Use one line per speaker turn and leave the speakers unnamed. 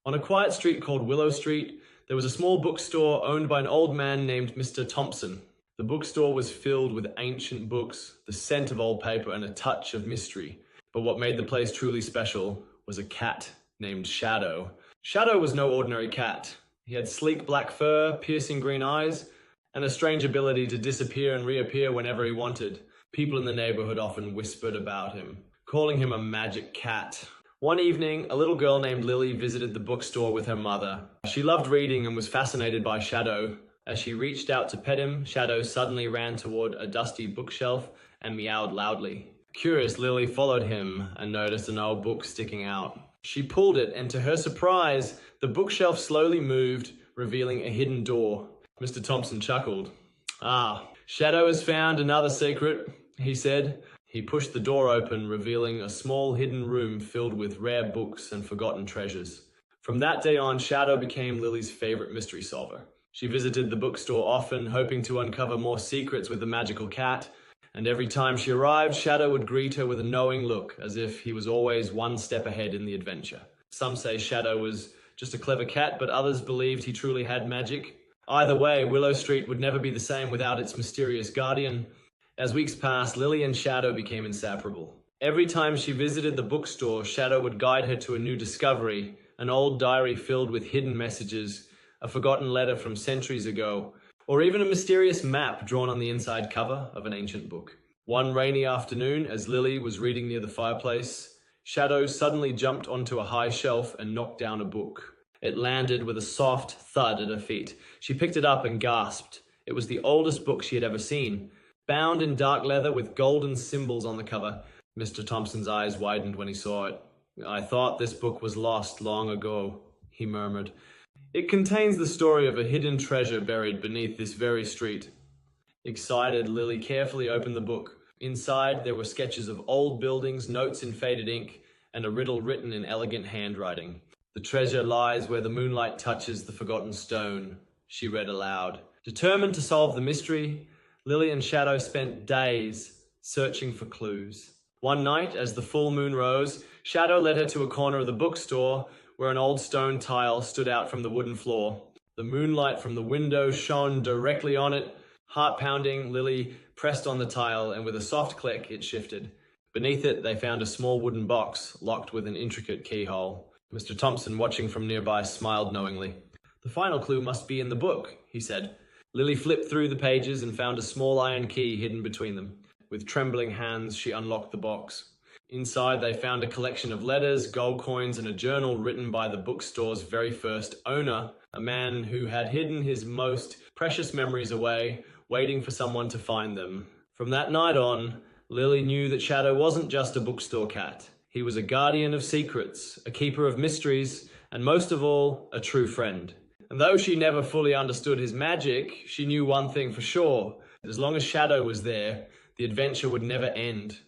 On a quiet street called Willow Street, there was a small bookstore owned by an old man named Mr. Thompson. The bookstore was filled with ancient books, the scent of old paper, and a touch of mystery. But what made the place truly special was a cat named Shadow. Shadow was no ordinary cat. He had sleek black fur, piercing green eyes, and a strange ability to disappear and reappear whenever he wanted. People in the neighborhood often whispered about him, calling him a magic cat. One evening, a little girl named Lily visited the bookstore with her mother. She loved reading and was fascinated by Shadow. As she reached out to pet him, Shadow suddenly ran toward a dusty bookshelf and meowed loudly. Curious, Lily followed him and noticed an old book sticking out. She pulled it, and to her surprise, the bookshelf slowly moved, revealing a hidden door. Mr. Thompson chuckled. "Ah, Shadow has found another secret," he said. He pushed the door open, revealing a small hidden room filled with rare books and forgotten treasures. From that day on, Shadow became Lily's favorite mystery solver. She visited the bookstore often, hoping to uncover more secrets with the magical cat, and every time she arrived, Shadow would greet her with a knowing look, as if he was always one step ahead in the adventure. Some say Shadow was just a clever cat, but others believed he truly had magic. Either way, Willow Street would never be the same without its mysterious guardian. As weeks passed, Lily and Shadow became inseparable. Every time she visited the bookstore, Shadow would guide her to a new discovery, an old diary filled with hidden messages, a forgotten letter from centuries ago, or even a mysterious map drawn on the inside cover of an ancient book. One rainy afternoon, as Lily was reading near the fireplace, Shadow suddenly jumped onto a high shelf and knocked down a book. It landed with a soft thud at her feet. She picked it up and gasped. It was the oldest book she had ever seen, bound in dark leather with golden symbols on the cover. Mr. Thompson's eyes widened when he saw it. "I thought this book was lost long ago," he murmured. "It contains the story of a hidden treasure buried beneath this very street." Excited, Lily carefully opened the book. Inside, there were sketches of old buildings, notes in faded ink, and a riddle written in elegant handwriting. "The treasure lies where the moonlight touches the forgotten stone," she read aloud. Determined to solve the mystery, Lily and Shadow spent days searching for clues. One night, as the full moon rose, Shadow led her to a corner of the bookstore where an old stone tile stood out from the wooden floor. The moonlight from the window shone directly on it. Heart pounding, Lily pressed on the tile, and with a soft click, it shifted. Beneath it, they found a small wooden box locked with an intricate keyhole. Mr. Thompson, watching from nearby, smiled knowingly. "The final clue must be in the book," he said. Lily flipped through the pages and found a small iron key hidden between them. With trembling hands, she unlocked the box. Inside, they found a collection of letters, gold coins, and a journal written by the bookstore's very first owner, a man who had hidden his most precious memories away, waiting for someone to find them. From that night on, Lily knew that Shadow wasn't just a bookstore cat. He was a guardian of secrets, a keeper of mysteries, and most of all, a true friend. And though she never fully understood his magic, she knew one thing for sure. As long as Shadow was there, the adventure would never end.